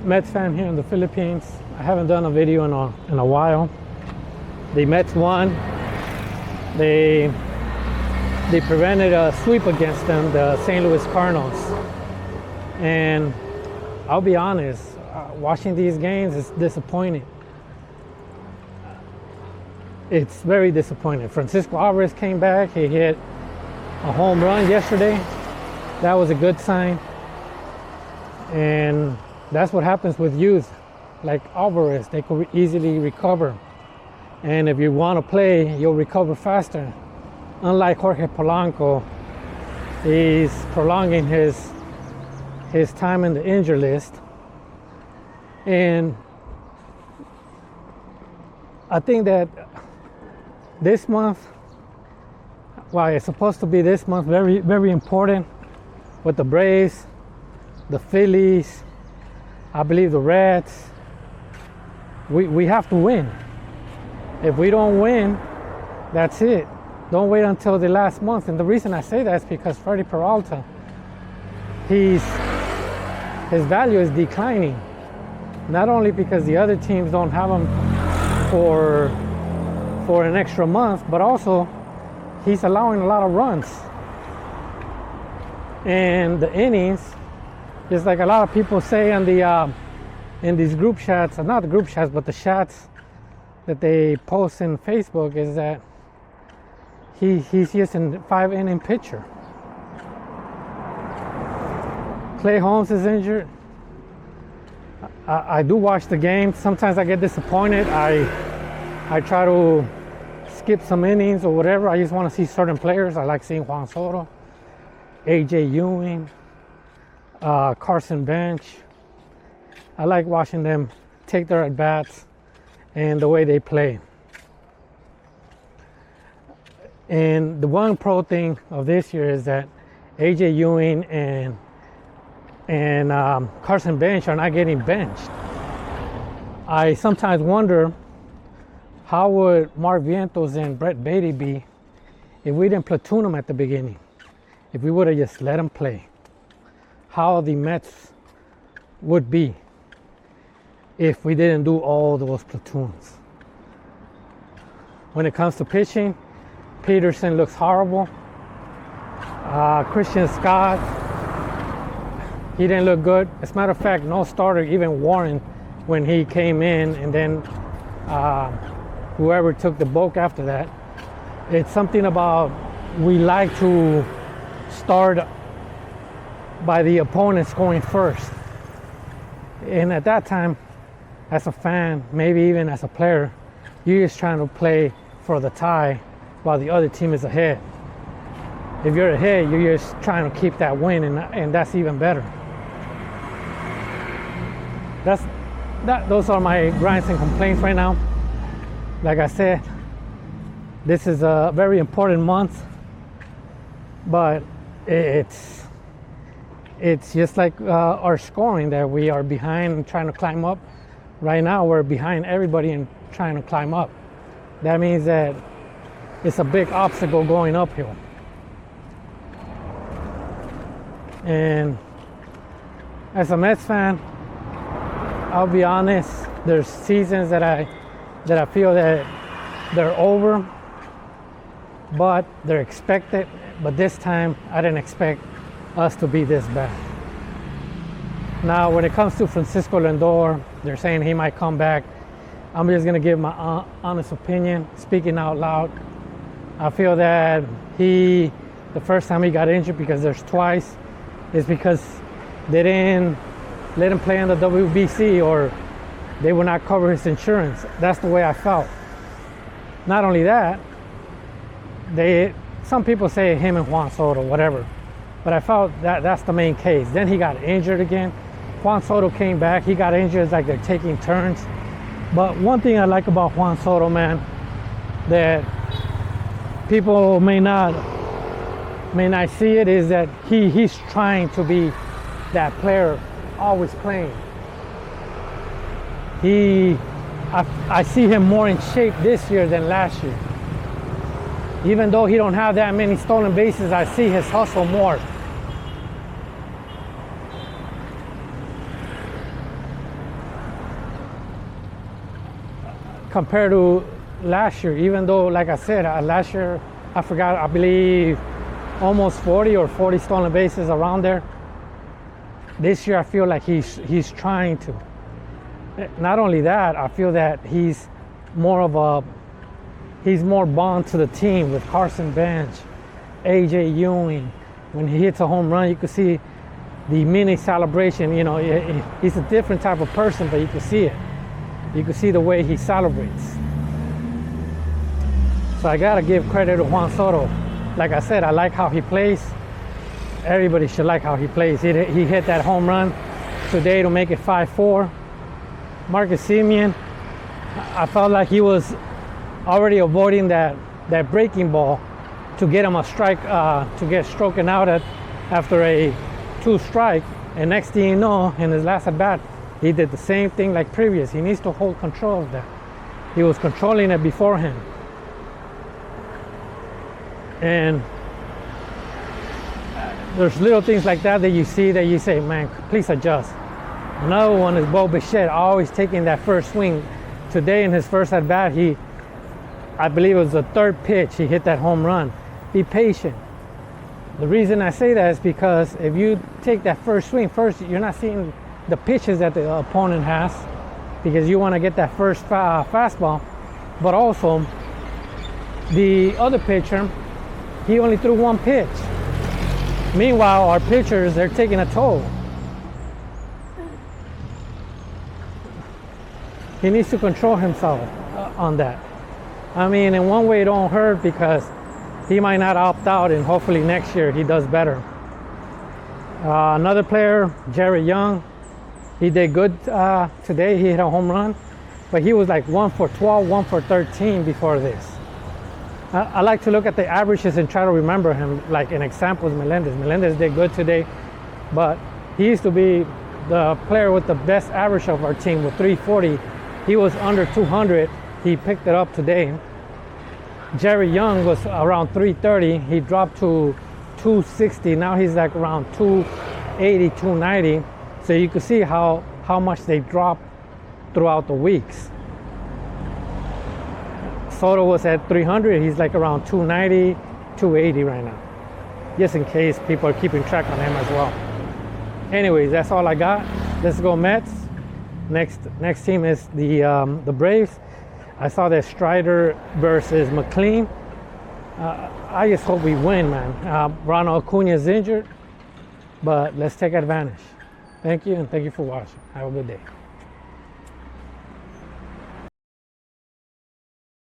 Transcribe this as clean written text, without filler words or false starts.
Mets fan here in the Philippines. I haven't done a video in a while. The Mets won. They prevented a sweep against them, the St. Louis Cardinals. And I'll be honest, watching these games is disappointing. It's very disappointing. Francisco Alvarez came back. He hit a home run yesterday. That was a good sign. And that's what happens with youth like Alvarez. They could easily recover. And if you want to play, you'll recover faster. Unlike Jorge Polanco, he's prolonging his time in the injury list. And I think that this month, well, it's supposed to be this month, very, very important with the Braves, the Phillies, I believe the Reds. We have to win. If we don't win, that's it. Don't wait until the last month. And the reason I say that is because Freddie Peralta, his value is declining. Not only because the other teams don't have him for an extra month, but also he's allowing a lot of runs. And the innings, just like a lot of people say in these group chats, not the group chats, but the chats that they post in Facebook, is that he's just a 5-inning pitcher. Clay Holmes is injured. I do watch the game. Sometimes I get disappointed. I try to skip some innings or whatever. I just want to see certain players. I like seeing Juan Soto, AJ Ewing, Carson Bench. I like watching them take their at-bats and the way they play. And the one pro thing of this year is that AJ Ewing and Carson Bench are not getting benched. I sometimes wonder how would Mark Vientos and Brett Beatty be if we didn't platoon them at the beginning, if we would have just let them play. How the Mets would be if we didn't do all those platoons. When it comes to pitching, Peterson looks horrible. Christian Scott, he didn't look good. As a matter of fact, no starter, even Warren, when he came in, and then whoever took the bulk after that. It's something about we like to start by the opponent scoring first. And at that time, as a fan, maybe even as a player, you're just trying to play for the tie while the other team is ahead. If you're ahead, you're just trying to keep that win, and that's even better. Those are my gripes and complaints right now. Like I said, this is a very important month, but it's just like our scoring, that we are behind and trying to climb up. Right now, we're behind everybody and trying to climb up. That means that it's a big obstacle going uphill. And as a Mets fan, I'll be honest, there's seasons that I feel that they're over, but they're expected. But this time, I didn't expect us to be this bad. Now, when it comes to Francisco Lindor, they're saying he might come back. I'm just going to give my honest opinion, speaking out loud. I feel that the first time he got injured, because there's twice, is because they didn't let him play in the WBC, or they would not cover his insurance. That's the way I felt. Not only that, some people say him and Juan Soto, whatever, but I felt that that's the main case. Then he got injured again. Juan Soto came back. He got injured. It's like they're taking turns. But one thing I like about Juan Soto, man, that people may not see it, is that he's trying to be that player, always playing. I see him more in shape this year than last year. Even though he don't have that many stolen bases, I see his hustle more. compared to last year, even though, like I said, last year, I believe almost 40 or 40 stolen bases around there. This year, I feel like he's trying to. Not only that, I feel that he's more bond to the team with Carson Bench, AJ Ewing. When he hits a home run, you can see the mini celebration. You know, he's a different type of person, but you can see it. You can see the way he celebrates. So I gotta give credit to Juan Soto. Like I said, I like how he plays. Everybody should like how he plays. He hit that home run today to make it 5-4. Marcus Semien, I felt like he was already avoiding that breaking ball to get him a strike, to get stroken out after a 2-strike. And next thing you know, in his last at bat, he did the same thing like previous. He needs to hold control of that. He was controlling it beforehand. And there's little things like that you see that you say, man, please adjust. Another one is Bo Bichette, always taking that first swing. Today in his first at bat, I believe it was the third pitch, he hit that home run. Be patient. The reason I say that is because if you take that first swing, you're not seeing the pitches that the opponent has, because you want to get that first fastball. But also, the other pitcher, he only threw one pitch. Meanwhile, our pitchers, they're taking a toll. He needs to control himself on that. I mean, in one way it don't hurt because he might not opt out, and hopefully next year he does better. Another player, Jerry Young, he did good today. He hit a home run, but he was like 1 for 12, 1 for 13 before this. I like to look at the averages and try to remember him. Like an example is Melendez. Melendez did good today, but he used to be the player with the best average of our team with 340. He was under 200. He picked it up today. Jerry Young was around 330. He dropped to 260. Now he's like around 280, 290. So you can see how much they dropped throughout the weeks. Soto was at 300. He's like around 290, 280 right now. Just in case people are keeping track on him as well. Anyways, that's all I got. Let's go Mets. Next team is the Braves. I saw that Strider versus McLean. I just hope we win, man. Ronald Acuna is injured, but let's take advantage. Thank you, and thank you for watching. Have a good day.